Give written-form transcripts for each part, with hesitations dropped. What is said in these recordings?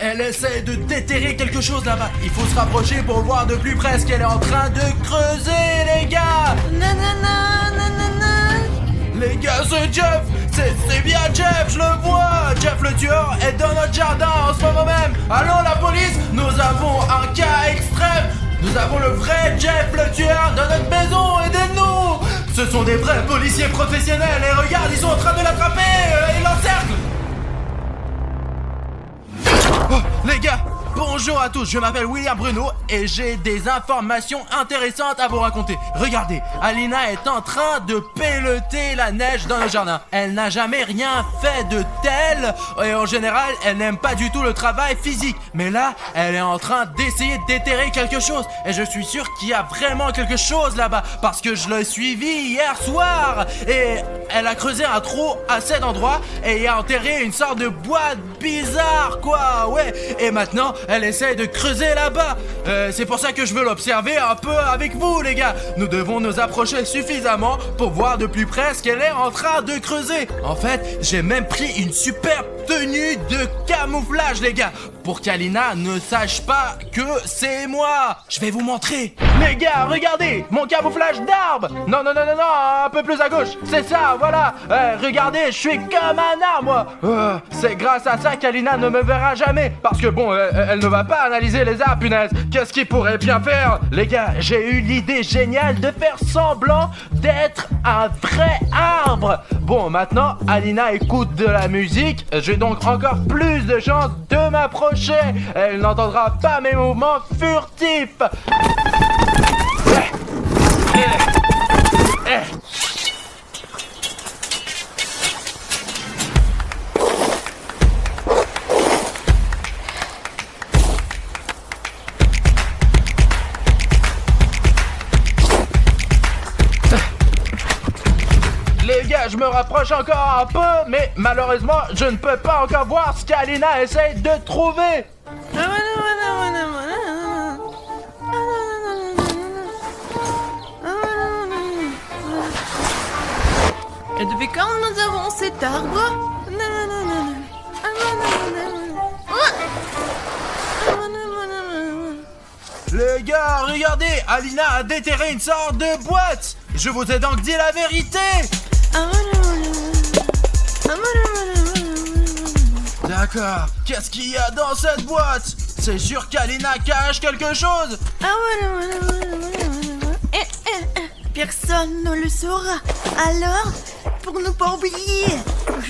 Elle essaie de déterrer quelque chose là-bas. Il faut se rapprocher pour voir de plus près ce qu'elle est en train de creuser, les gars. Nanana, nanana. Les gars, c'est Jeff. C'est bien Jeff, je le vois. Jeff le tueur est dans notre jardin en ce moment même. Allô la police, nous avons un cas extrême. Nous avons le vrai Jeff le tueur dans notre maison, aidez-nous. Ce sont des vrais policiers professionnels et regarde, ils sont en train de l'attraper. Ils l'encerclent. Oh, les gars, bonjour à tous, je m'appelle William Bruno et j'ai des informations intéressantes à vous raconter. Regardez, Alina est en train de pelleter la neige dans le jardin. Elle n'a jamais rien fait de tel et en général, elle n'aime pas du tout le travail physique. Mais là, elle est en train d'essayer de déterrer quelque chose et je suis sûr qu'il y a vraiment quelque chose là-bas parce que je l'ai suivi hier soir et elle a creusé un trou à cet endroit et y a enterré une sorte de boîte bizarre, quoi, ouais. Et maintenant, elle essaie de creuser là-bas. C'est pour ça que je veux l'observer un peu avec vous, les gars. Nous devons nous approcher suffisamment pour voir de plus près ce qu'elle est en train de creuser. En fait, j'ai même pris une superbe tenue de camouflage, les gars, pour qu'Alina ne sache pas que c'est moi. Je vais vous montrer. Les gars, regardez, mon camouflage d'arbre. Non, un peu plus à gauche. C'est ça, voilà. Regardez, je suis comme un arbre, moi. C'est grâce à ça qu'Alina ne me verra jamais. Parce que bon, elle ne va pas analyser les arbres, punaise. Qu'est-ce qu'il pourrait bien faire? Les gars, j'ai eu l'idée géniale de faire semblant d'être un vrai arbre. Bon, maintenant, Alina écoute de la musique. J'ai donc encore plus de chances de m'approcher. Elle n'entendra pas mes mouvements furtifs. Les gars, je me rapproche encore un peu, mais malheureusement, je ne peux pas encore voir ce qu'Alina essaye de trouver. Et depuis quand nous avons cet arbre? Les gars, regardez, Alina a déterré une sorte de boîte. Je vous ai donc dit la vérité. D'accord, qu'est-ce qu'il y a dans cette boîte? C'est sûr qu'Alina cache quelque chose. Personne ne le saura. Alors, pour ne pas oublier,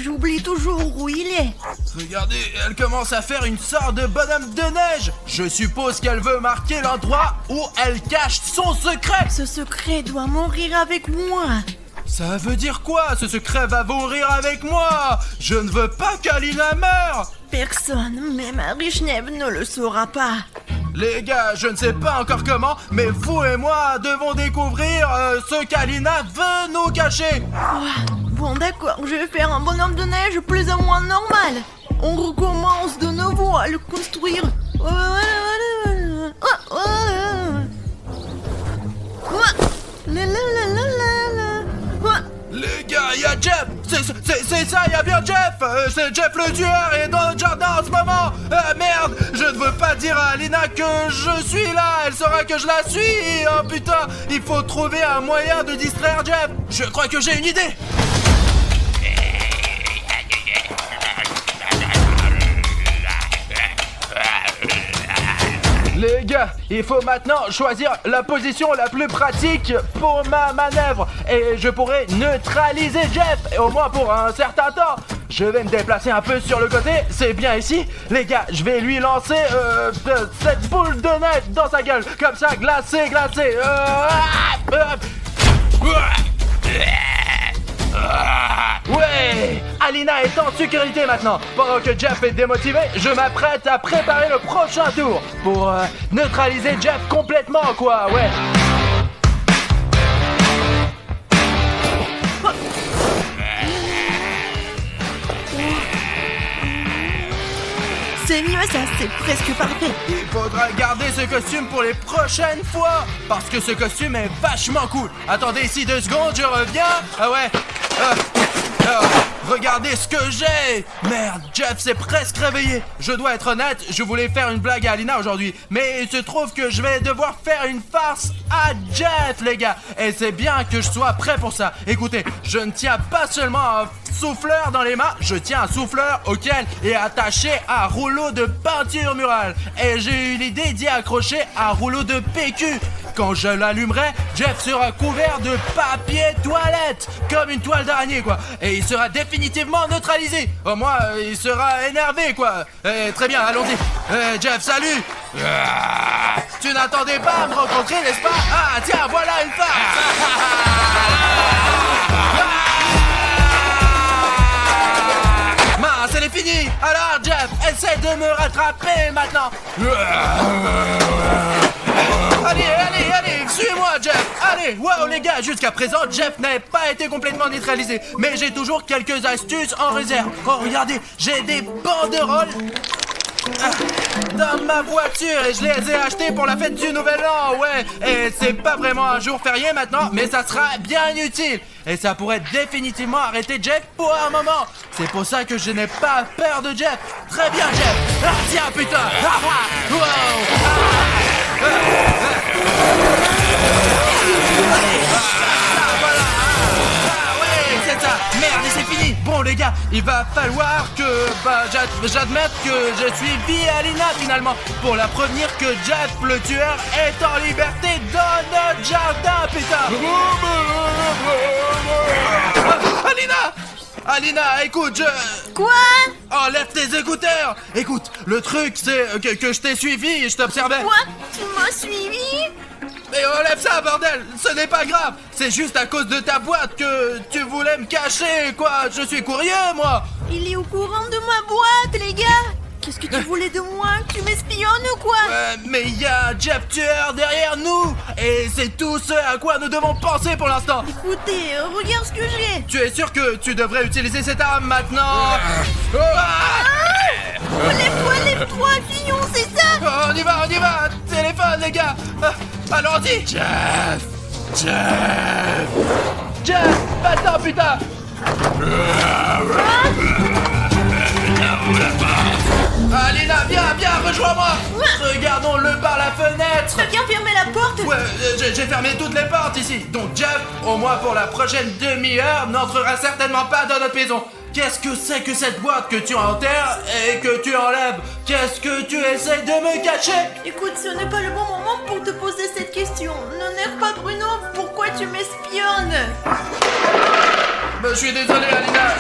j'oublie toujours où il est. Regardez, elle commence à faire une sorte de bonhomme de neige. Je suppose qu'elle veut marquer l'endroit où elle cache son secret. Ce secret doit mourir avec moi. Ça veut dire quoi? Ce secret va mourir avec moi. Je ne veux pas qu'Alina meure. Personne, même Arishnev, ne le saura pas. Les gars, je ne sais pas encore comment, mais vous et moi devons découvrir ce qu'Alina veut nous cacher. Bon d'accord, je vais faire un bonhomme de neige plus ou moins normal. On recommence de nouveau à le construire. Les gars, il y a Jeff. C'est ça, il y a bien Jeff. C'est Jeff le tueur et dans notre jardin en ce moment. Merde, je ne veux pas dire à Alina que je suis là. Elle saura que je la suis. Oh putain, il faut trouver un moyen de distraire Jeff. Je crois que j'ai une idée. Les gars, il faut maintenant choisir la position la plus pratique pour ma manœuvre. Et je pourrai neutraliser Jeff, au moins pour un certain temps. Je vais me déplacer un peu sur le côté, c'est bien ici. Les gars, je vais lui lancer cette boule de neige dans sa gueule. Comme ça, glacé. Ouais! Alina est en sécurité maintenant. Pendant que Jeff est démotivé, je m'apprête à préparer le prochain tour pour neutraliser Jeff complètement, quoi, ouais. C'est mieux ça, c'est presque parfait. Il faudra garder ce costume pour les prochaines fois, parce que ce costume est vachement cool. Attendez ici 2 secondes, je reviens. Ah ouais. Regardez ce que j'ai! Merde, Jeff s'est presque réveillé. Je dois être honnête, je voulais faire une blague à Alina aujourd'hui, mais il se trouve que je vais devoir faire une farce à Jeff, les gars. Et c'est bien que je sois prêt pour ça. Écoutez, je ne tiens pas seulement un souffleur dans les mains, je tiens un souffleur auquel est attaché un rouleau de peinture murale. Et j'ai eu l'idée d'y accrocher un rouleau de PQ. Quand je l'allumerai, Jeff sera couvert de papier toilette, comme une toile d'araignée, quoi. Et il sera définitivement neutralisé. Au moins, il sera énervé, quoi. Très bien, allons-y. Jeff, salut. Tu n'attendais pas à me rencontrer, n'est-ce pas? Ah, tiens, voilà une farce. Mince, elle est finie. Alors, Jeff, essaie de me rattraper maintenant. Allez, suis-moi, Jeff. Allez, wow, les gars, jusqu'à présent, Jeff n'a pas été complètement neutralisé. Mais j'ai toujours quelques astuces en réserve. Oh, regardez, j'ai des banderoles dans ma voiture et je les ai achetées pour la fête du Nouvel An, ouais. Et c'est pas vraiment un jour férié maintenant, mais ça sera bien utile. Et ça pourrait définitivement arrêter Jeff pour un moment. C'est pour ça que je n'ai pas peur de Jeff. Très bien, Jeff. Ah, tiens, putain. Wow. C'est ça. Merde, et c'est fini. Bon, les gars, il va falloir que j'admette que je suis vie Alina finalement pour la prévenir que Jeff le tueur est en liberté dans notre jardin, putain. Alina, écoute, Quoi? Enlève tes écouteurs. Écoute, le truc c'est que je t'ai suivi et je t'observais. Quoi? Tu m'as suivi? Mais enlève ça, bordel. Ce n'est pas grave. C'est juste à cause de ta boîte que tu voulais me cacher, quoi. Je suis curieux, moi. Il est au courant de ma boîte, les gars. Qu'est-ce que tu voulais de moi? Tu m'espionnes ou quoi? Mais il y a un Jeff tueur derrière nous. Et c'est tout ce à quoi nous devons penser pour l'instant. Écoutez, regarde ce que j'ai. Tu es sûr que tu devrais utiliser cette arme maintenant? Lève-toi, Fillon, c'est ça? On y va. Téléphone, les gars. Allons-y. Jeff, maintenant, putain. Alina, viens, rejoins-moi. Regardons-le par la fenêtre. T'as bien fermé la porte? Ouais, j'ai fermé toutes les portes ici. Donc Jeff, au moins pour la prochaine demi-heure, n'entrera certainement pas dans notre maison. Qu'est-ce que c'est que cette boîte que tu enterres et que tu enlèves? Qu'est-ce que tu essaies de me cacher? Écoute, ce n'est pas le bon moment pour te poser cette question. N'énerve pas Bruno, pourquoi tu m'espionnes? Je suis désolé, Alina,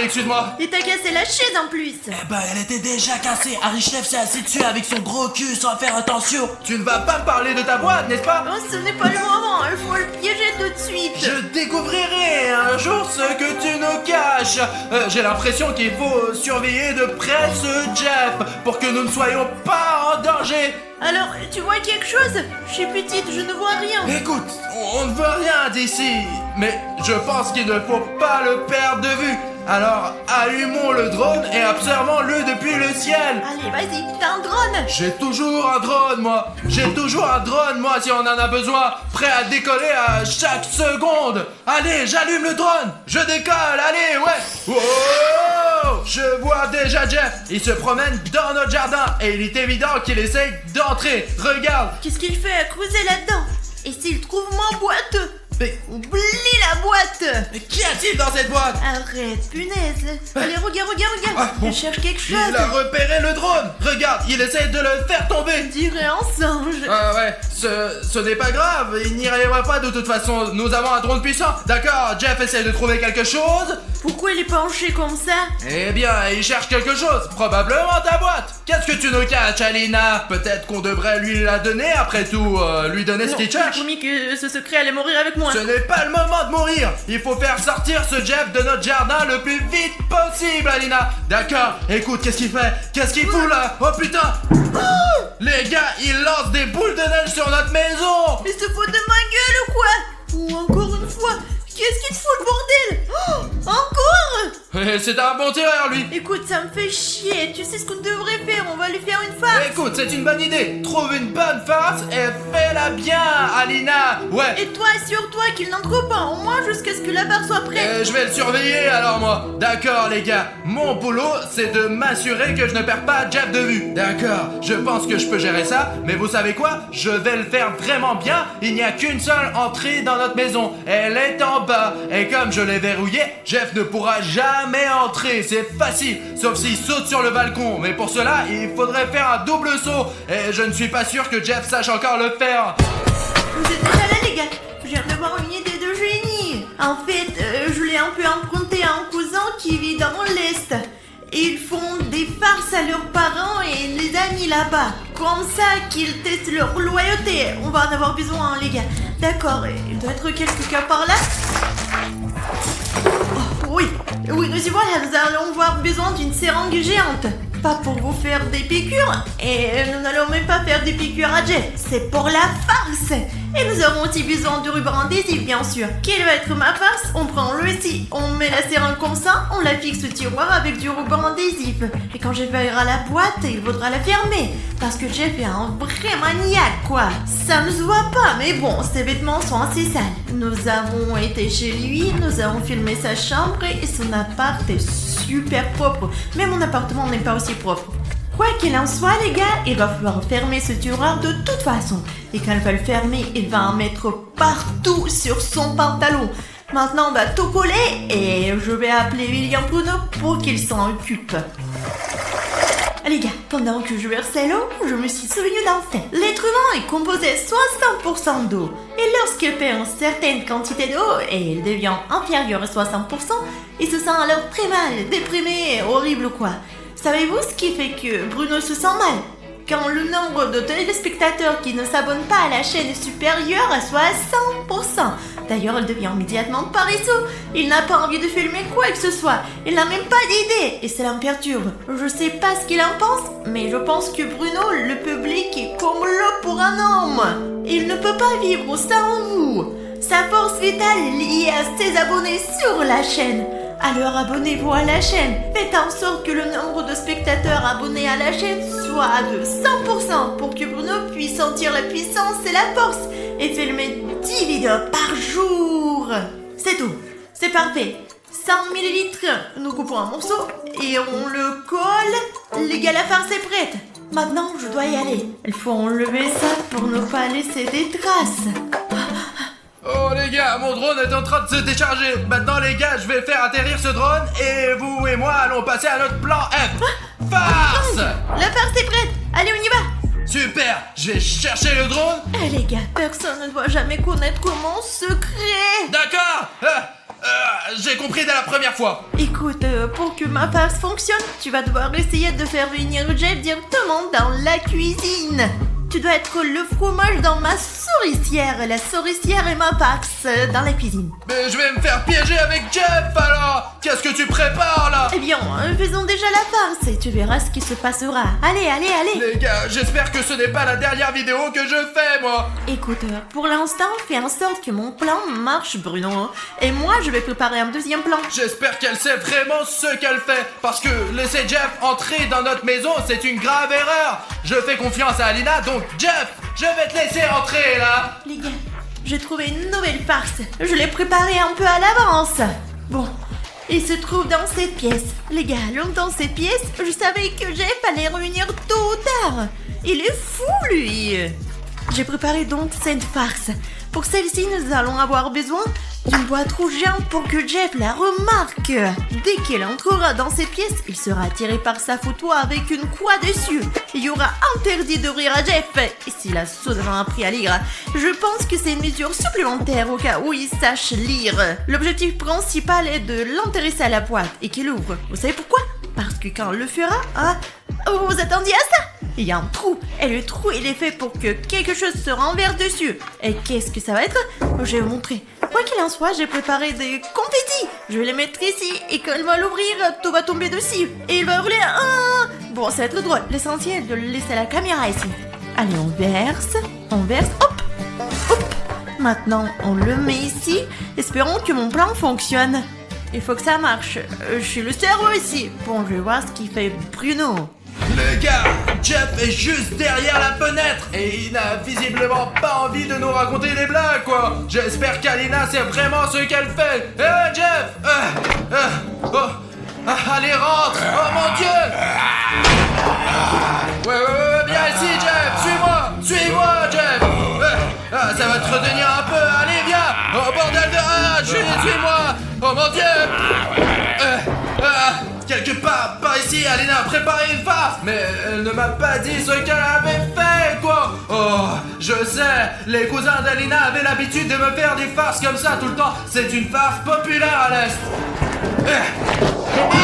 excuse-moi. Et t'as cassé la chaise en plus. Elle était déjà cassée. Harry Chef s'est assis dessus avec son gros cul sans faire attention. Tu ne vas pas me parler de ta boîte, n'est-ce pas? Oh, ce n'est pas le moment, il faut le piéger tout de suite. Je découvrirai un jour ce que tu nous caches. J'ai l'impression qu'il faut surveiller de près ce Jeff pour que nous ne soyons pas en danger. Alors, tu vois quelque chose? Je suis petite, je ne vois rien. Écoute, on ne veut rien d'ici, mais je pense qu'il ne faut pas le perdre de vue. Alors, allumons le drone et observons-le depuis le ciel. Allez, vas-y, t'as un drone? J'ai toujours un drone, moi, si on en a besoin, prêt à décoller à chaque seconde. Allez, j'allume le drone, je décolle, allez, ouais. Oh, je vois déjà Jeff, il se promène dans notre jardin et il est évident qu'il essaye d'entrer. Regarde. Qu'est-ce qu'il fait à creuser là-dedans? Et s'il trouve ma boîte? Mais oublie la boîte! Mais qu'y a-t-il dans cette boîte? Arrête, punaise! Allez, regarde! Bon. Je cherche quelque chose! Il a repéré le drone! Regarde, il essaie de le faire tomber! On dirait un singe! Ah ouais, ce n'est pas grave, il n'y arrivera pas de toute façon, nous avons un drone puissant! D'accord, Jeff essaie de trouver quelque chose? Pourquoi il est penché comme ça? Eh bien, il cherche quelque chose, probablement ta boîte! Qu'est-ce que tu nous caches, Alina? Peut-être qu'on devrait lui la donner après tout, lui donner ce qu'il cherche? J'ai promis que ce secret allait mourir avec moi! Ce n'est pas le moment de mourir. Il faut faire sortir ce Jeff de notre jardin le plus vite possible, Alina. D'accord, écoute, qu'est-ce qu'il fait? Qu'est-ce qu'il fout là? Oh putain! Les gars, il lance des boules de neige sur notre maison. Il se fout de ma gueule ou quoi? Ou encore une fois, qu'est-ce qu'il fout le bordel? Encore? C'est un bon tireur, lui. Écoute, ça me fait chier. Tu sais ce qu'on devrait faire? On va lui faire une farce. Écoute, Écoute, c'est une bonne idée. Trouve une bonne farce et fais-la bien, Alina. Ouais. Et toi, assure-toi qu'il n'entre pas, au moins jusqu'à ce que la barre soit prête. Je vais le surveiller alors moi. D'accord les gars, mon boulot c'est de m'assurer que je ne perds pas Jeff de vue. D'accord, je pense que je peux gérer ça, mais vous savez quoi? Je vais le faire vraiment bien. Il n'y a qu'une seule entrée dans notre maison. Elle est en bas. Et comme je l'ai verrouillée, Jeff ne pourra jamais entrer. C'est facile, sauf s'il saute sur le balcon. Mais pour cela, il faudrait faire un double saut. Et je ne suis pas sûr que Jeff sache encore le faire. Vous êtes déjà là, les gars? Je viens de voir une idée de génie. En fait, je l'ai un peu emprunté à un cousin qui vit dans l'Est. Ils font des farces à leurs parents et les amis là-bas. Comme ça qu'ils testent leur loyauté. On va en avoir besoin, les gars. D'accord, il doit être quelqu'un par là. Oh, oui, nous y voilà, nous allons avoir besoin d'une seringue géante. Pas pour vous faire des piqûres, et nous n'allons même pas faire des piqûres à Jeff, c'est pour la farce. Et nous aurons aussi besoin de ruban adhésif, bien sûr. Quelle va être ma farce? On prend le ici, on met la seringue comme ça, on la fixe au tiroir avec du ruban adhésif. Et quand Jeff verra la boîte, il faudra la fermer. Parce que Jeff est un vrai maniaque, quoi. Ça ne se voit pas, mais bon, ses vêtements sont assez sales. Nous avons été chez lui, nous avons filmé sa chambre et son appart est super propre. Mais mon appartement n'est pas aussi propre. Quoi qu'il en soit, les gars, il va falloir fermer ce tiroir de toute façon. Et quand il va le fermer, il va en mettre partout sur son pantalon. Maintenant, on va tout coller et je vais appeler William Bruno pour qu'il s'en occupe. Les gars, pendant que je versais l'eau, je me suis souvenu d'un fait. L'être humain est composé 60% d'eau. Et lorsqu'il perd une certaine quantité d'eau et il devient inférieur à 60%, il se sent alors très mal, déprimé, horrible quoi. Savez-vous ce qui fait que Bruno se sent mal? Quand le nombre de téléspectateurs qui ne s'abonnent pas à la chaîne est supérieur à 60%. D'ailleurs, il devient immédiatement paresseux. Il n'a pas envie de filmer quoi que ce soit. Il n'a même pas d'idée et cela me perturbe. Je sais pas ce qu'il en pense, mais je pense que Bruno, le public est comme l'eau pour un homme. Il ne peut pas vivre sans vous. Sa force vitale est liée à ses abonnés sur la chaîne. Alors abonnez-vous à la chaîne. Faites en sorte que le nombre de spectateurs abonnés à la chaîne soit de 100% pour que Bruno puisse sentir la puissance et la force et filmer 10 vidéos par jour. C'est tout. C'est parfait. 100 ml. Nous coupons un morceau et on le colle. Les gars, la farce est prête. Maintenant, je dois y aller. Il faut enlever ça pour ne pas laisser des traces. Oh les gars, mon drone est en train de se décharger. Maintenant les gars, je vais faire atterrir ce drone et vous et moi allons passer à notre plan F. Farce! La farce est prête. Allez, on y va. Super, je vais chercher le drone. Eh les gars, personne ne doit jamais connaître mon secret. D'accord. J'ai compris dès la première fois. Écoute, pour que ma farce fonctionne, tu vas devoir essayer de faire venir Jeff directement dans la cuisine. Tu dois être le fromage dans ma souricière. La souricière est ma farce dans la cuisine. Mais je vais me faire piéger avec Jeff alors. Qu'est-ce que tu prépares là? Eh bien, faisons déjà la farce et tu verras ce qui se passera. Allez. Les gars, j'espère que ce n'est pas la dernière vidéo que je fais moi. Écoute, pour l'instant, fais en sorte que mon plan marche, Bruno. Et moi, je vais préparer un deuxième plan. J'espère qu'elle sait vraiment ce qu'elle fait. Parce que laisser Jeff entrer dans notre maison, c'est une grave erreur. Je fais confiance à Alina, donc Jeff, je vais te laisser entrer là. Les gars, j'ai trouvé une nouvelle farce. Je l'ai préparée un peu à l'avance. Bon, il se trouve dans cette pièce. Les gars, dans cette pièce, je savais que Jeff allait revenir tôt ou tard. Il est fou, lui. J'ai préparé donc cette farce. Pour celle-ci, nous allons avoir besoin d'une boîte rouge géante pour que Jeff la remarque. Dès qu'il entrera dans cette pièce, il sera attiré par sa photo avec une croix dessus. Il y aura interdit de rire à Jeff. Et s'il a soudainement appris à lire, je pense que c'est une mesure supplémentaire au cas où il sache lire. L'objectif principal est de l'intéresser à la boîte et qu'il ouvre. Vous savez pourquoi? Parce que quand on le fera, vous vous attendiez à ça? Il y a un trou, et le trou il est fait pour que quelque chose se renverse dessus. Et qu'est-ce que ça va être? Je vais vous montrer. Quoi qu'il en soit, j'ai préparé des confettis. Je vais les mettre ici, et quand il va l'ouvrir, tout va tomber dessus. Et il va hurler Bon, ça va être drôle. L'essentiel de le laisser à la caméra ici. Allez, on verse, hop. Maintenant, on le met ici. Espérons que mon plan fonctionne. Il faut que ça marche. Je suis le cerveau ici. Bon, je vais voir ce qu'il fait Bruno. Les gars, Jeff est juste derrière la fenêtre et il n'a visiblement pas envie de nous raconter des blagues, quoi. J'espère qu'Alina sait vraiment ce qu'elle fait. Jeff allez, rentre. Oh mon Dieu. Ouais, viens ici, Jeff. Suis-moi, Jeff. Ça va te retenir un peu. Allez, viens. Oh bordel de... suis-moi. Oh mon Dieu. Quelque part, par ici, Alina a préparé une farce. Mais elle ne m'a pas dit ce qu'elle avait fait, quoi. Oh, je sais. Les cousins d'Alina avaient l'habitude de me faire des farces comme ça tout le temps. C'est une farce populaire à l'Est.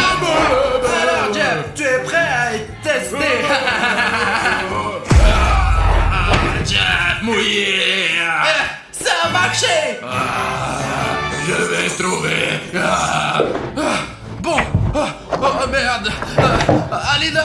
Alors, Jeff, tu es prêt à être testé? Jeff mouillé. Ça a marché. Je vais trouver. Bon. Oh merde. Alina,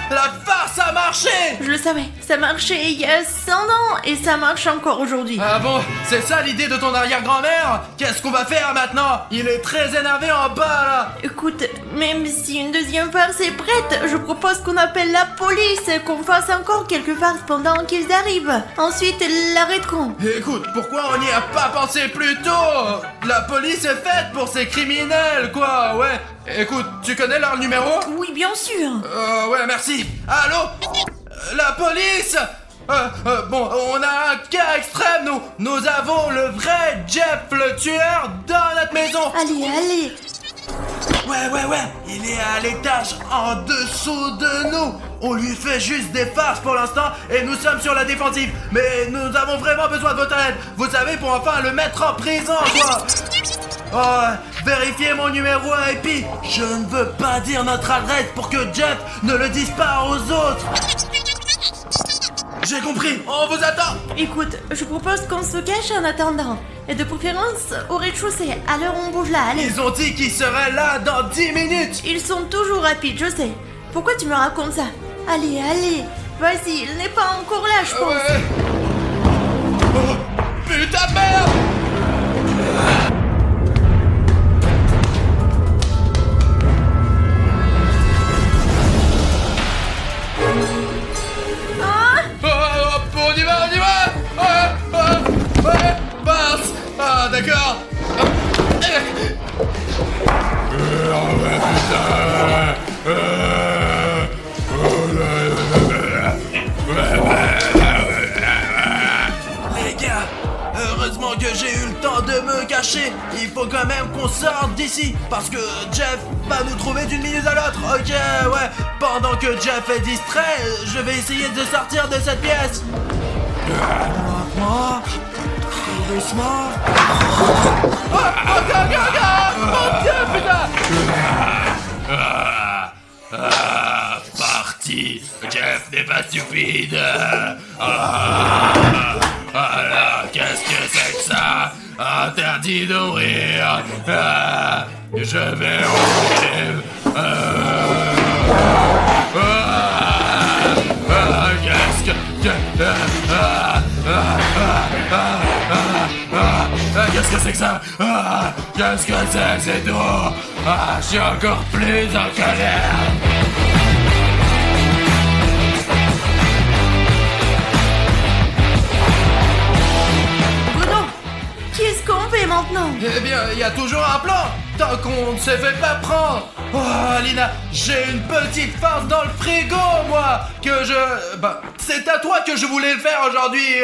la farce a marché. Je le savais, ça marchait il y a 100 ans et ça marche encore aujourd'hui. Ah bon, c'est ça l'idée de ton arrière-grand-mère? Qu'est-ce qu'on va faire maintenant? Il est très énervé en bas là. Écoute, même si une deuxième farce est prête, je propose qu'on appelle la police, qu'on fasse encore quelques farces pendant qu'ils arrivent. Ensuite, l'arrêteront. Écoute, pourquoi on n'y a pas pensé plus tôt? La police est faite pour ces criminels, quoi, ouais. Écoute, tu connais leur numéro? Oui, bien sûr. Ouais, merci. Allô? La police? Bon, on a un cas extrême, nous avons le vrai Jeff le tueur dans notre maison. Allez. Ouais, il est à l'étage en dessous de nous. On lui fait juste des farces pour l'instant et nous sommes sur la défensive. Mais nous avons vraiment besoin de votre aide. Vous savez, pour enfin le mettre en prison, quoi. Oh, vérifiez mon numéro et puis je ne veux pas dire notre adresse pour que Jeff ne le dise pas aux autres. J'ai compris, on vous attend. Écoute, je propose qu'on se cache en attendant. Et de préférence au rez-de-chaussée, à l'heure où on bouge là, allez. Ils ont dit qu'ils seraient là dans 10 minutes. Ils sont toujours rapides, je sais. Pourquoi tu me racontes ça? Allez, vas-y, il n'est pas encore là, je pense. Ouais. Oh, putain de merde. On y va. Ouais, mince. Ah, d'accord. Les gars, heureusement que j'ai eu le temps de me cacher. Il faut quand même qu'on sorte d'ici parce que Jeff va nous trouver d'une minute à l'autre. Ok, ouais. Pendant que Jeff est distrait, je vais essayer de sortir de cette pièce. Moi, doucement. Oh, mon Dieu, putain. Parti. Jeff n'est pas stupide. Qu'est-ce que c'est que ça? Interdit d'ouvrir. Je vais ouvrir. Qu'est-ce que c'est que ça? Qu'est-ce que c'est tout? Je suis encore plus en colère. Bruno, qu'est-ce qu'on fait maintenant? Eh bien, il y a toujours un plan. Tant qu'on ne se fait pas prendre. Oh, Alina, j'ai une petite farce dans le frigo, moi. C'est à toi que je voulais le faire aujourd'hui.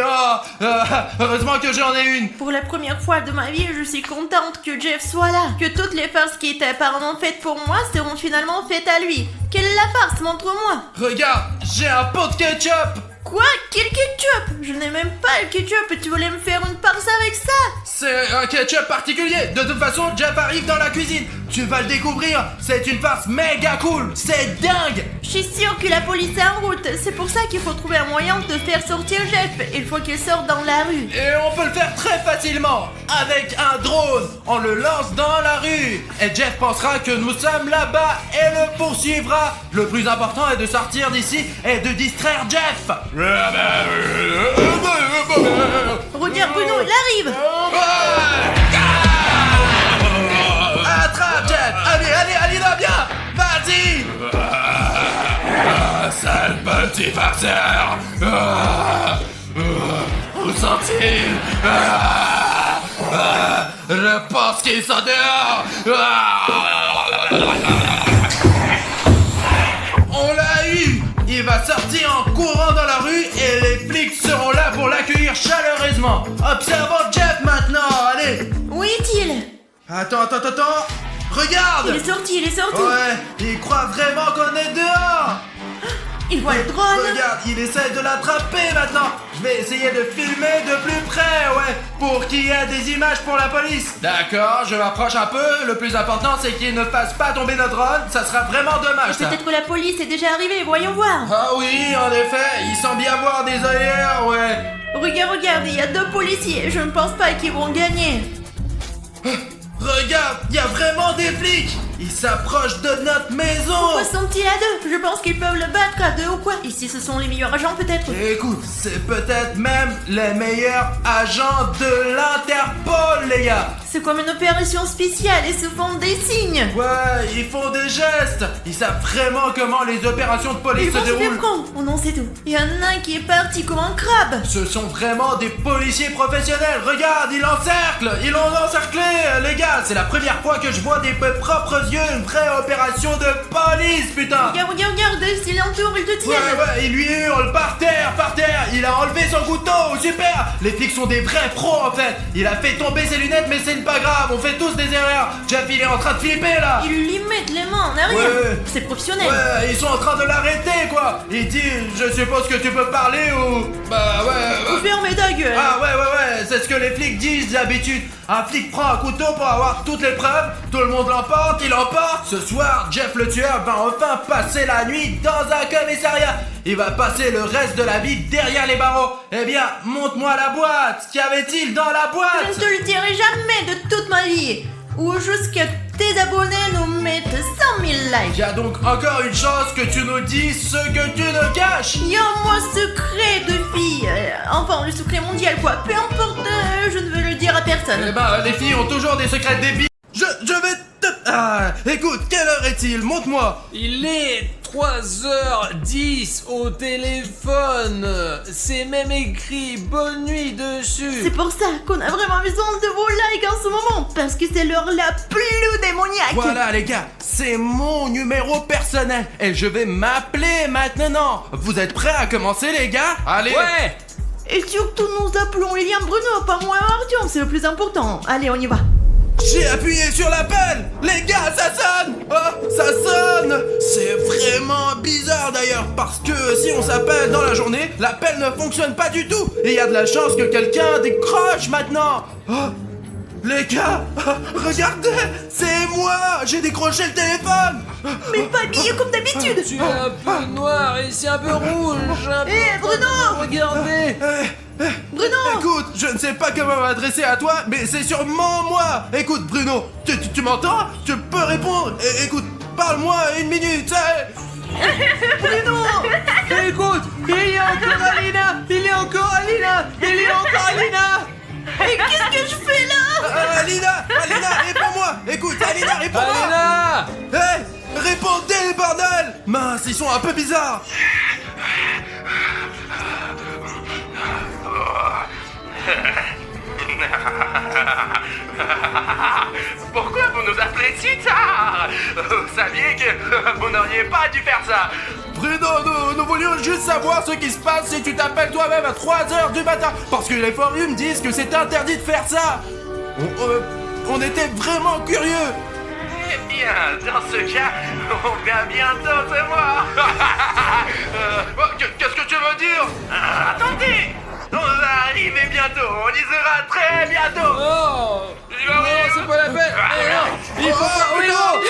Heureusement que j'en ai une. Pour la première fois de ma vie, je suis contente que Jeff soit là. Que toutes les farces qui étaient apparemment faites pour moi seront finalement faites à lui. Quelle est la farce? Montre-moi. Regarde, j'ai un pot de ketchup. Quoi? Quel ketchup? Je n'ai même pas le ketchup et tu voulais me faire une farce avec ça? C'est un ketchup particulier. De toute façon, Jeff arrive dans la cuisine. Tu vas le découvrir. C'est une farce méga cool. C'est dingue. Je suis sûre que la police est en route. C'est pour ça qu'il faut trouver un moyen de faire sortir Jeff. Il faut qu'il sorte dans la rue. Et on peut le faire très facilement. Avec un drone. On le lance dans la rue. Et Jeff pensera que nous sommes là-bas et le poursuivra. Le plus important est de sortir d'ici et de distraire Jeff. Regarde Bruno, il arrive. Attrape Jeff. Allez là, viens. Vas-y. Sale petits farceurs. Où sont-ils? Je pense qu'ils sont dehors. On l'a eu! Il va sortir en courant dans la rue et les flics seront là pour l'accueillir chaleureusement. Observons Jeff maintenant, allez! Où est-il? Attends. Regarde! Il est sorti. Ouais, il croit vraiment qu'on est dehors! Il voit le drone. Regarde, il essaie de l'attraper maintenant. Je vais essayer de filmer de plus près, ouais, pour qu'il y ait des images pour la police. D'accord, je m'approche un peu. Le plus important, c'est qu'il ne fasse pas tomber notre drone. Ça sera vraiment dommage, ça. Peut-être que la police est déjà arrivée, voyons voir. Ah oui, en effet, il semble y avoir des ailleurs, ouais. Regarde, il y a 2 policiers. Je ne pense pas qu'ils vont gagner. Regarde, il y a vraiment des flics. Ils s'approchent de notre maison. Pourquoi sont-ils à 2? Je pense qu'ils peuvent le battre à 2 ou quoi. Ici, ce sont les meilleurs agents, peut-être. Écoute, c'est peut-être même les meilleurs agents de l'Interpol, les gars. C'est comme une opération spéciale et se font des signes. Ouais, ils font des gestes. Ils savent vraiment comment les opérations de police Ils se vont se faire déroulent. prendre. Oh non, c'est tout. Il y en a un qui est parti comme un crabe. Ce sont vraiment des policiers professionnels. Regarde, ils l'encerclent. Ils l'ont encerclé, les gars. C'est la première fois que je vois des mes propres yeux une vraie opération de police, putain. Regarde, s'il l'entoure, il te tient. Ouais, il lui hurle par terre. Il a enlevé son couteau, super. Les flics sont des vrais pros en fait. Il a fait tomber ses lunettes, mais c'est pas grave, on fait tous des erreurs. Jeff, il est en train de flipper là. Ils lui mettent les mains en arrière. Ouais. C'est professionnel. Ouais, ils sont en train de l'arrêter quoi. Il dit, je suppose que tu peux parler ou... Bah ouais. Fermez ta gueule. Ah ouais, c'est ce que les flics disent d'habitude. Un flic prend un couteau pour avoir toutes les preuves, tout le monde l'emporte, il emporte. Ce soir, Jeff le tueur va enfin passer la nuit dans un commissariat. Il va passer le reste de la vie derrière les barreaux. Eh bien, montre-moi la boîte. Qu'y avait-il dans la Je boîte? ne te le dirai jamais de toute ma vie. Ou jusqu'à tes abonnés nous mettent 100 000 likes. Il y a donc encore une chance que tu nous dises ce que tu ne caches. Il y a un mot secret de fille. Enfin, le secret mondial quoi. Peu importe, je ne veux le dire à personne. Eh ben, les filles ont toujours des secrets débiles. Je vais te... Ah, écoute, quelle heure est-il? Montre-moi. Il est 3h10 au téléphone. C'est même écrit bonne nuit dessus. C'est pour ça qu'on a vraiment besoin de vos likes en ce moment. Parce que c'est l'heure la plus démoniaque. Voilà les gars, c'est mon numéro personnel et je vais m'appeler maintenant. Vous êtes prêts à commencer les gars? Allez. Ouais. Et surtout, nous appelons William Bruno, pas moi Artyom, c'est le plus important. Allez, on y va. J'ai appuyé sur l'appel. Les gars, ça sonne. Oh, ça sonne. C'est vraiment bizarre d'ailleurs parce que si on s'appelle dans la journée, l'appel ne fonctionne pas du tout. Et il y a de la chance que quelqu'un décroche maintenant. Oh, les gars, regardez, c'est moi. J'ai décroché le téléphone. Mais pas habillé comme d'habitude. Tu es un peu noir et c'est un peu rouge. Bruno. Regardez. Bruno. Écoute, je ne sais pas comment m'adresser à toi, mais c'est sûrement moi. Écoute, Bruno, tu m'entends? Tu peux répondre. Écoute, parle-moi 1 minute. Bruno. Écoute, il y a encore Alina. Mais qu'est-ce que je fais là? Alina, réponds-moi. Écoute, Alina, réponds-moi. Alina. Hé, répondez, bordel. Mince, ils sont un peu bizarres. Pourquoi vous nous appelez si tard? Vous saviez que vous n'auriez pas dû faire ça. Bruno, nous voulions juste savoir ce qui se passe si tu t'appelles toi-même à 3h du matin. Parce que les forums disent que c'est interdit de faire ça. On était vraiment curieux. Eh bien, dans ce cas, on va bientôt te voir. Qu'est-ce que tu veux dire? Attendez, on va arriver bientôt, on y sera très bientôt. Oh. Non, c'est pas la peine. Eh non, il faut pas. Oui, non, non.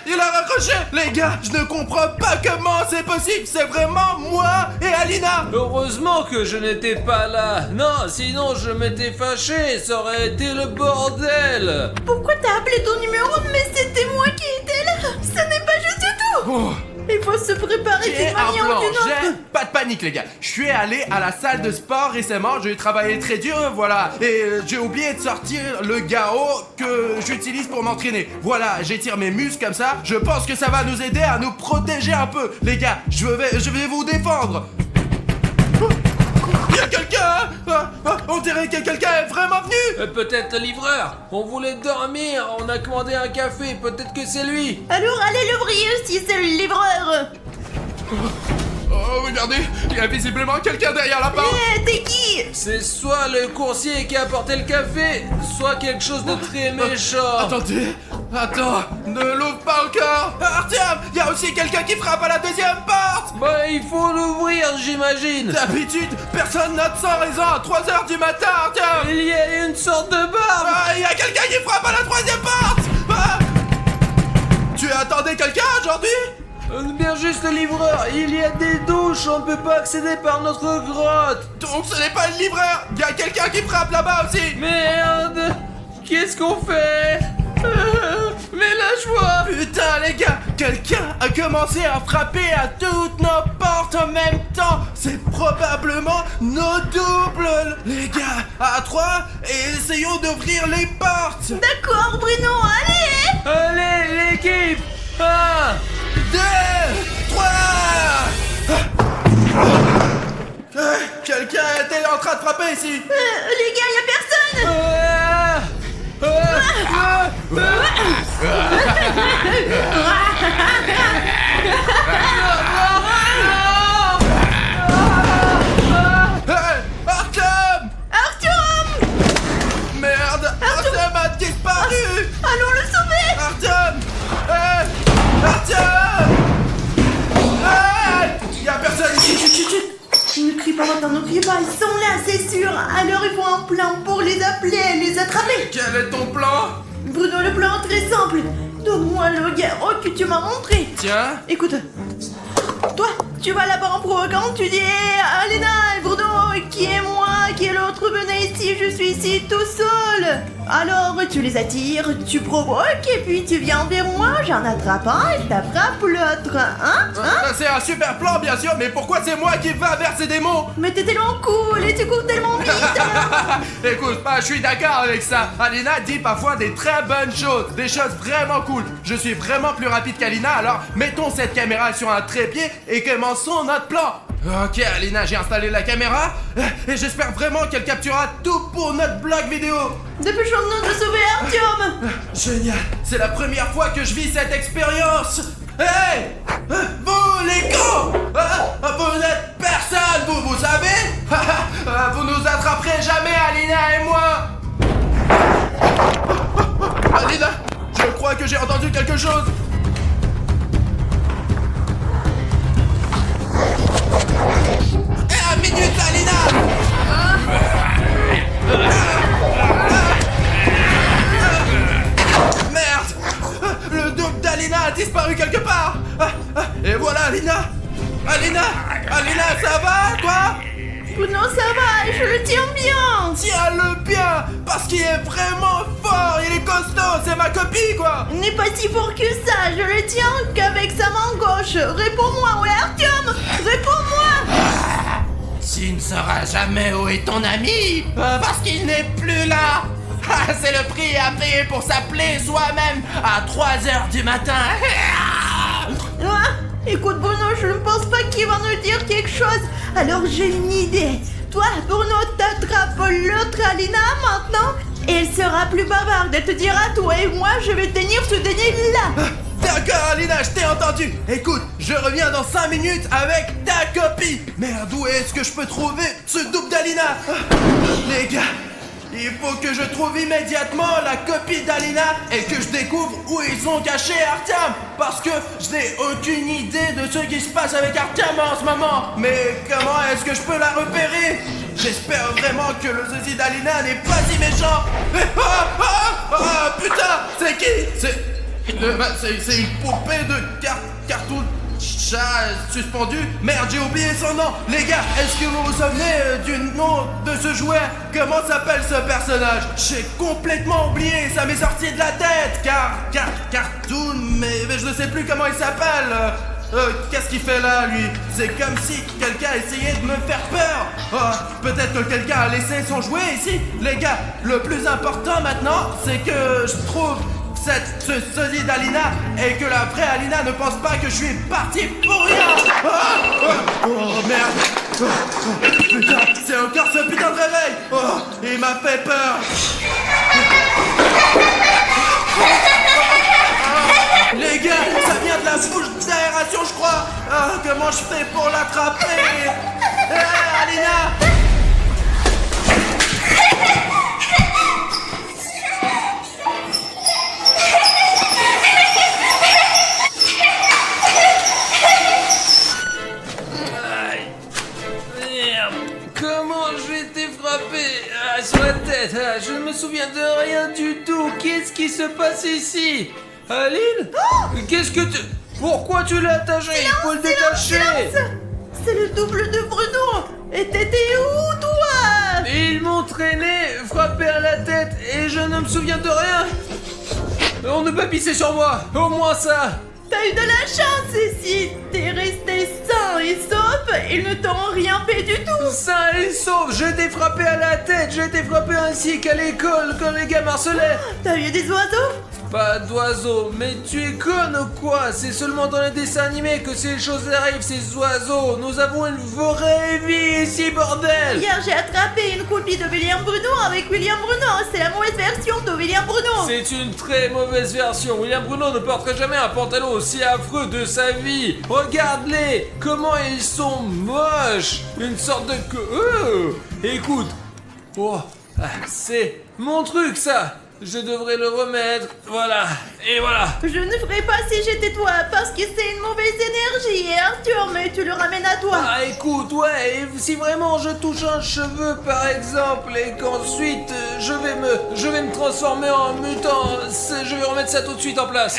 il a raccroché. Les gars, je ne comprends pas comment c'est possible. C'est vraiment moi et Alina. Heureusement que je n'étais pas là. Non, sinon je m'étais fâché. Ça aurait été le bordel. Pourquoi t'as appelé ton numéro? Mais c'était moi qui étais là. Ça n'est pas juste du tout. Oh, Il faut se préparer j'ai d'une un manière ou plan. d'une autre. J'ai pas de panique les gars. Je suis allé à la salle de sport récemment, j'ai travaillé très dur, voilà. Et j'ai oublié de sortir le gao que j'utilise pour m'entraîner. Voilà, j'étire mes muscles comme ça. Je pense que ça va nous aider à nous protéger un peu. Les gars, je vais vous défendre. Il y a quelqu'un on dirait que quelqu'un est vraiment venu. Peut-être le livreur. On voulait dormir, on a commandé un café, peut-être que c'est lui. Alors allez l'ouvrir si c'est le livreur. Oh, regardez, il y a visiblement quelqu'un derrière la porte. T'es qui? C'est soit le coursier qui a apporté le café, soit quelque chose de très méchant. Attendez, attends, ne l'ouvre pas encore. Artyom, il y a aussi quelqu'un qui frappe à la deuxième porte. Bah, il faut l'ouvrir, j'imagine. D'habitude, personne note sans raison à 3h du matin, Artyom. Il y a une sorte de barbe. Ah, il y a quelqu'un qui frappe à la troisième porte. Ah. Tu attendais quelqu'un aujourd'hui? Bien juste le livreur, il y a des douches, on ne peut pas accéder par notre grotte. Donc ce n'est pas le livreur. Il y a quelqu'un qui frappe là-bas aussi. Merde, qu'est-ce qu'on fait? Mais lâche-moi. Putain les gars, quelqu'un a commencé à frapper à toutes nos portes en même temps. C'est probablement nos doubles. Les gars, à 3, et essayons d'ouvrir les portes. D'accord Bruno, allez. Allez, l'équipe. 1, 2, 3. Quelqu'un était en train de frapper ici. Les gars, y a personne. Artyom! Artyom! Merde, Artyom a disparu. Allons le sauver. Artyom! Artyom! Y a personne ici. Chut. Ne crie pas maintenant, ne crie pas, ils sont là, c'est sûr. Alors il faut un plan pour les appeler et les attraper. Quel est ton plan? Bruno, le plan est très simple. Donne-moi le garrot que tu m'as montré. Tiens. Écoute, toi, tu vas là-bas en provoquant, tu dis Alena et Bruno, qui est moi, qui est l'autre, venez ici, je suis ici tout seul. Alors tu les attires, tu provoques et puis tu viens vers moi, j'en attrape un et t'attrapes l'autre, hein? C'est un super plan bien sûr, mais pourquoi c'est moi qui va vers ces démons? Mais t'es tellement cool et tu cours tellement vite. Écoute, je suis d'accord avec ça. Alina dit parfois des très bonnes choses, des choses vraiment cool. Je suis vraiment plus rapide qu'Alina, alors mettons cette caméra sur un trépied et commençons notre plan. Ok Alina, j'ai installé la caméra et j'espère vraiment qu'elle capturera tout pour notre blog vidéo. Dépêchons-nous de sauver Artyom. Génial, c'est la première fois que je vis cette expérience. Hey, vous les cons, vous n'êtes personne, vous savez. Vous nous attraperez jamais, Alina et moi. Alina, je crois que j'ai entendu quelque chose. Eh, une minute, Alina. Merde, le double d'Alina a disparu quelque part. Et voilà, Alina. Alina, ça va, toi? Bruno, ça va, je le tiens bien. Tiens-le bien, parce qu'il est vraiment fort, il est costaud, c'est ma copie, quoi. Il n'est pas si fort que ça, je le tiens qu'avec sa main gauche. Réponds-moi, ouais Artyom, réponds-moi. Tu ne sauras jamais où est ton ami, parce qu'il n'est plus là. C'est le prix à payer pour s'appeler soi-même à 3h du matin. Écoute Bruno, je ne pense pas qu'il va nous dire quelque chose. Alors j'ai une idée. Toi, Bruno, t'attrapes l'autre Alina maintenant et elle sera plus bavarde. Elle te dira toi et moi, je vais tenir ce dîner là. D'accord, Alina, je t'ai entendu. Écoute, je reviens dans 5 minutes avec ta copie. Merde, où est-ce que je peux trouver ce double d'Alina? Les gars, il faut que je trouve immédiatement la copie d'Alina et que je découvre où ils ont caché Artyom. Parce que je n'ai aucune idée de ce qui se passe avec Artyom en ce moment. Mais comment est-ce que je peux la repérer? J'espère vraiment que le sosie d'Alina n'est pas si méchant. Putain, c'est qui? C'est une poupée de cartoon chat suspendu. Merde, j'ai oublié son nom. Les gars, est-ce que vous vous souvenez du nom de ce jouet? Comment s'appelle ce personnage? J'ai complètement oublié, ça m'est sorti de la tête. Cartoon, mais je ne sais plus comment il s'appelle. Qu'est-ce qu'il fait là, lui? C'est comme si quelqu'un essayait de me faire peur. Oh, peut-être que quelqu'un a laissé son jouet ici. Les gars, le plus important maintenant, c'est que je trouve ce sosie d'Alina et que la vraie Alina ne pense pas que je suis parti pour rien. Oh merde. Putain, c'est encore ce putain de réveil. Oh, il m'a fait peur. Les gars, ça vient de la bouche d'aération, je crois. Ah, comment je fais pour l'attraper? Alina! Comment j'ai été frappé sur la tête? Je ne me souviens de rien du tout. Qu'est-ce qui se passe ici? Aline? Qu'est-ce que tu... Pourquoi tu l'as attaché? Il faut le détacher. C'est le double de Bruno. Et t'étais où, toi? Ils m'ont traîné, frappé à la tête, et je ne me souviens de rien. On ne peut pisser sur moi. Au moins ça. T'as eu de la chance ici. T'es resté sain et sauf. Ils ne t'ont rien fait du tout. Sain et sauf, j'ai été frappé à la tête, j'ai été frappé ainsi qu'à l'école quand les gars m'harcelaient. T'as eu des oiseaux? Pas d'oiseaux, mais tu es conne ou quoi? C'est seulement dans les dessins animés que ces choses arrivent, ces oiseaux. Nous avons une vraie vie ici, bordel. Hier, j'ai attrapé une copie de William Bruno avec William Bruno. C'est la mauvaise version de William Bruno. C'est une très mauvaise version. William Bruno ne porterait jamais un pantalon aussi affreux de sa vie. Regarde-les, comment ils sont moches. Une sorte de... écoute. Oh, c'est mon truc, ça. Je devrais le remettre, voilà, et voilà. Je ne ferais pas si j'étais toi, parce que c'est une mauvaise énergie, Arthur, mais tu le ramènes à toi. Ah écoute, ouais, et si vraiment je touche un cheveu par exemple, et qu'ensuite je vais me transformer en mutant, je vais remettre ça tout de suite en place.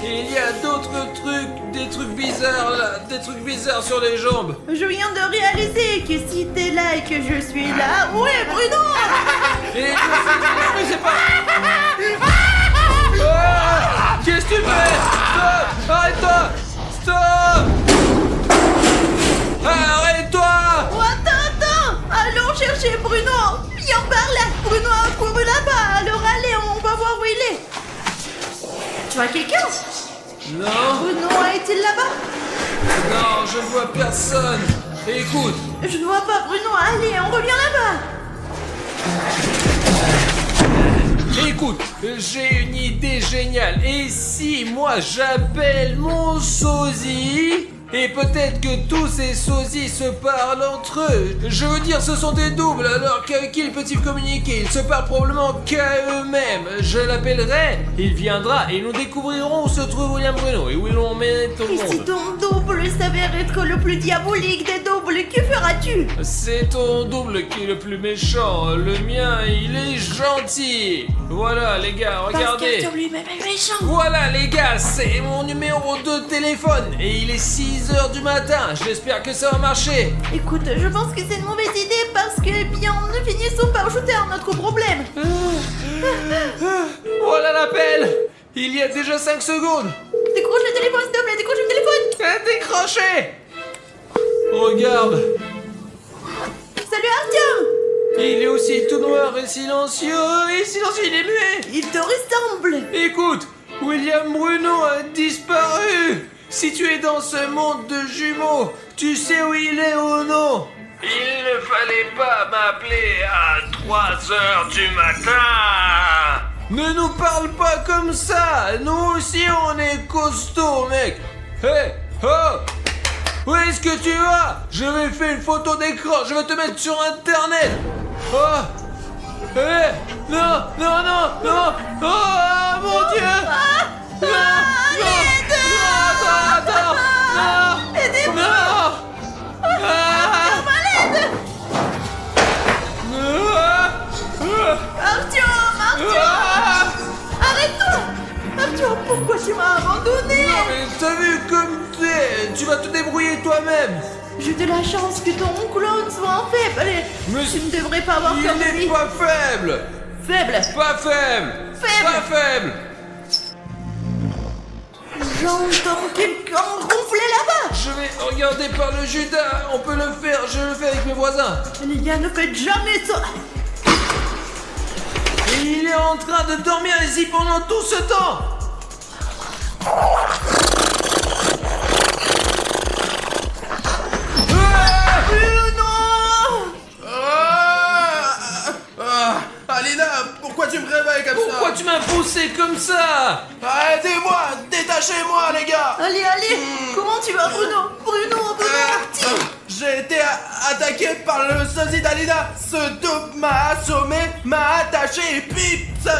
Il y a d'autres trucs, des trucs bizarres là, des trucs bizarres sur les jambes. Je viens de réaliser que si t'es là et que je suis là, où est Bruno? Et je sais pas. Ah, qu'est-ce que tu fais? Stop! Arrête-toi! Stop! Arrête-toi! Oh, attends! Allons chercher Bruno! Viens par là! Bruno a couru là-bas! Alors allez, on va voir où il est! Tu vois quelqu'un? Non! Bruno est-il là-bas? Non, je vois personne! Écoute! Je ne vois pas Bruno! Allez, on revient là-bas! Écoute, j'ai une idée géniale. Et si moi j'appelle mon sosie? Et peut-être que tous ces sosies se parlent entre eux. Je veux dire, ce sont des doubles, alors qu'avec qui peut-ils communiquer? Ils se parlent probablement qu'à eux-mêmes. Je l'appellerai, il viendra et nous découvrirons où se trouve William Bruno et où ils l'ont mis au Et si monde. ton double s'avère être le plus diabolique des doubles, que feras-tu? C'est ton double qui est le plus méchant. Le mien, il est gentil. Voilà, les gars, Parce regardez. qu'Arthur lui-même est méchant! Voilà les gars, c'est mon numéro de téléphone et il est 6h du matin, j'espère que ça va marcher. Écoute, je pense que c'est une mauvaise idée parce que, bien, ne finissons par ajouter à notre problème. Voilà l'appel. Il y a déjà 5 secondes. Décroche le téléphone, s'il te plaît, décroche le téléphone. Décroché. Regarde, Salut Arthur. il est aussi tout noir et silencieux. Il est muet. Il te ressemble. Écoute, William Bruno a disparu. Si tu es dans ce monde de jumeaux, tu sais où il est ou non? Il ne fallait pas m'appeler à 3h du matin. Ne nous parle pas comme ça. Nous aussi on est costaud, mec. Hé, oh, où est-ce que tu vas? Je vais faire une photo d'écran, je vais te mettre sur internet. Oh, hé, non, non, non, non. Oh mon Dieu. Non, non, attends, non, Aidez-moi. non. Arthur, arrête-toi. Arthur, pourquoi tu m'as abandonné? Non mais t'as vu comme t'es. Tu vas te débrouiller toi-même. J'ai de la chance que ton clone soit un faible. Allez, Mais tu ne devrais pas avoir il peur de n'est lui. pas faible. Faible. Pas faible. Faible. Pas faible. J'entends quelqu'un ronfler là-bas. Je vais regarder par le Judas. On peut le faire. Je le fais avec mes voisins. Les gars, ne faites jamais ça. Il est en train de dormir ici pendant tout ce temps. Alina, pourquoi tu me réveilles comme Pourquoi ça? tu m'as poussé comme ça? Aidez-moi, détachez-moi les gars. Allez, comment tu vas, Bruno? Bruno, petit. J'ai été attaqué par le sosie d'Alina. Ce dope m'a assommé, m'a attaché et puis ça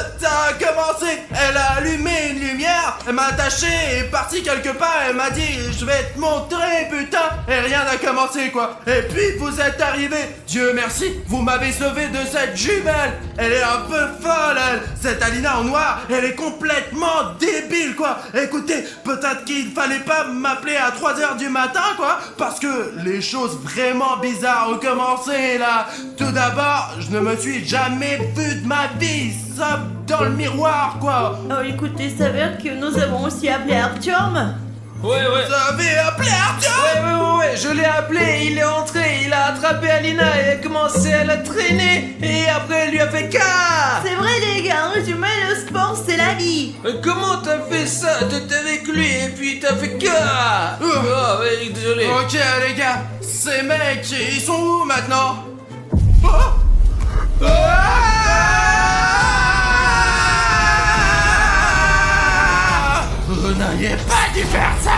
a commencé. Elle a allumé une lumière, elle m'a attaché et est partie quelque part. Elle m'a dit je vais te montrer putain. Et rien n'a commencé quoi. Et puis vous êtes arrivés. Dieu merci, vous m'avez sauvé de cette jumelle. Elle est un peu folle elle. Cette Alina en noir, elle est complètement débile quoi. Écoutez, peut-être qu'il fallait pas m'appeler à 3h du matin quoi. Parce que les choses vraiment bizarres ont commencé là. Tout d'abord, je ne me suis jamais vu de ma vie. Ça dans le miroir quoi. Oh, écoutez, il s'avère que nous avons aussi appelé Artyom. Ouais. Vous avez appelé Artyom? Ouais, je l'ai appelé, il est entré, il a attrapé Alina et a commencé à la traîner et après elle lui a fait cas. C'est vrai, les gars, en résumé, le sport, c'est la vie. Comment t'as fait ça? T'étais avec lui et puis t'as fait cas. Oh, ouais, désolé. Ok les gars, ces mecs, ils sont où maintenant? Oh Vous n'auriez pas dû faire ça.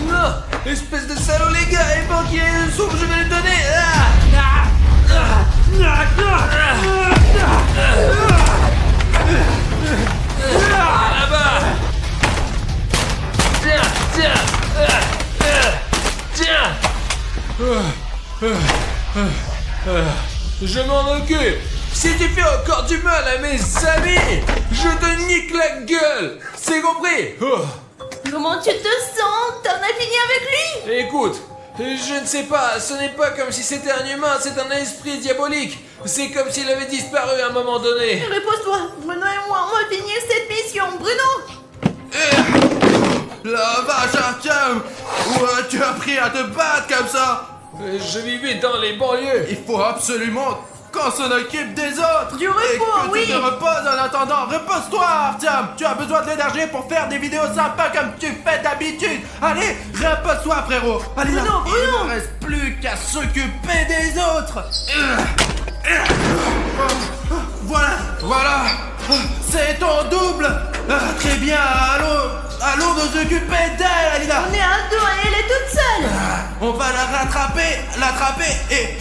Non, espèce de salaud les gars, et bon qu'il y ait le soupe, je vais le donner. Là-bas. Tiens. Je m'en occupe. Si tu fais encore du mal à mes amis, je te nique la gueule. C'est compris? Comment tu te sens? T'en as fini avec lui? Écoute, je ne sais pas, ce n'est pas comme si c'était un humain, c'est un esprit diabolique. C'est comme s'il avait disparu à un moment donné. Repose-toi. Bruno et moi, on va finir cette mission. Bruno! La vache Artyom, où tu as appris à te battre comme ça? Je vivais dans les banlieues. Il faut absolument qu'on s'en occupe des autres. Du repos, et que oui. tu te reposes en attendant. Repose-toi Artyom, tu as besoin de l'énergie pour faire des vidéos sympas comme tu fais d'habitude. Allez, repose-toi frérot. Allez là, Bruno, il Bruno. ne reste plus qu'à s'occuper des autres. Voilà, c'est ton double. Très bien, allons nous occuper d'elle, Alina. On est à deux et elle est toute seule. On va l'attraper et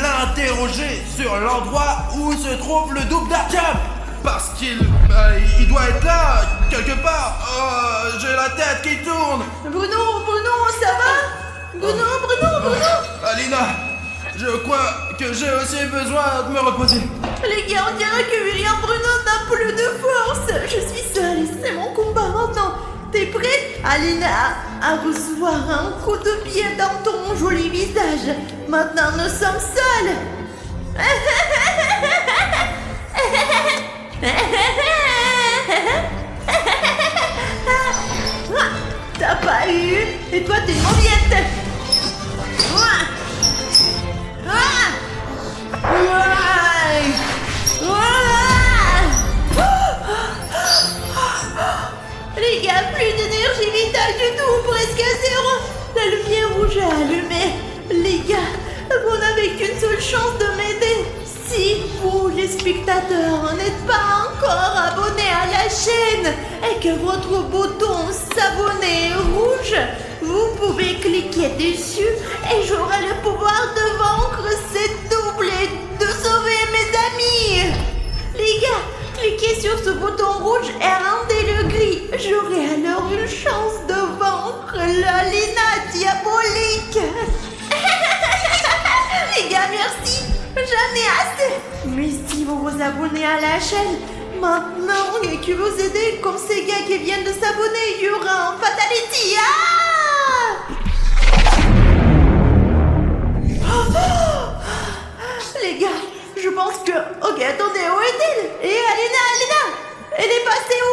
l'interroger sur l'endroit où se trouve le double d'Artyom. Parce qu'il doit être là, quelque part. Oh, j'ai la tête qui tourne. Bruno, ça va? Bruno. Alina, je crois que j'ai aussi besoin de me reposer. Les gars, on dirait que William Bruno n'a plus de force. Je suis seule, c'est mon combat maintenant. T'es prêt, Alina, à recevoir un coup de pied dans ton joli visage? Maintenant, nous sommes seuls. T'as pas eu? Et toi, t'es mauviette. Les gars, plus d'énergie vitale du tout, presque à zéro. La lumière rouge est allumée. Les gars, vous n'avez qu'une seule chance de m'aider. Si vous, les spectateurs, n'êtes pas encore abonnés à la chaîne et que votre bouton s'abonner est rouge, vous pouvez cliquer dessus et j'aurai le pouvoir de vaincre cette double et de sauver mes amis. Les gars, cliquez sur ce bouton rouge et rendez-le gris. J'aurai alors une chance de vaincre l'Alina diabolique. Les gars, merci. J'en ai assez. Mais si vous vous abonnez à la chaîne, maintenant et que vous aidez comme ces gars qui viennent de s'abonner, il y aura un fatality. Les gars, je pense que... Ok, attendez, où est-elle? Et Alina, Elle est passée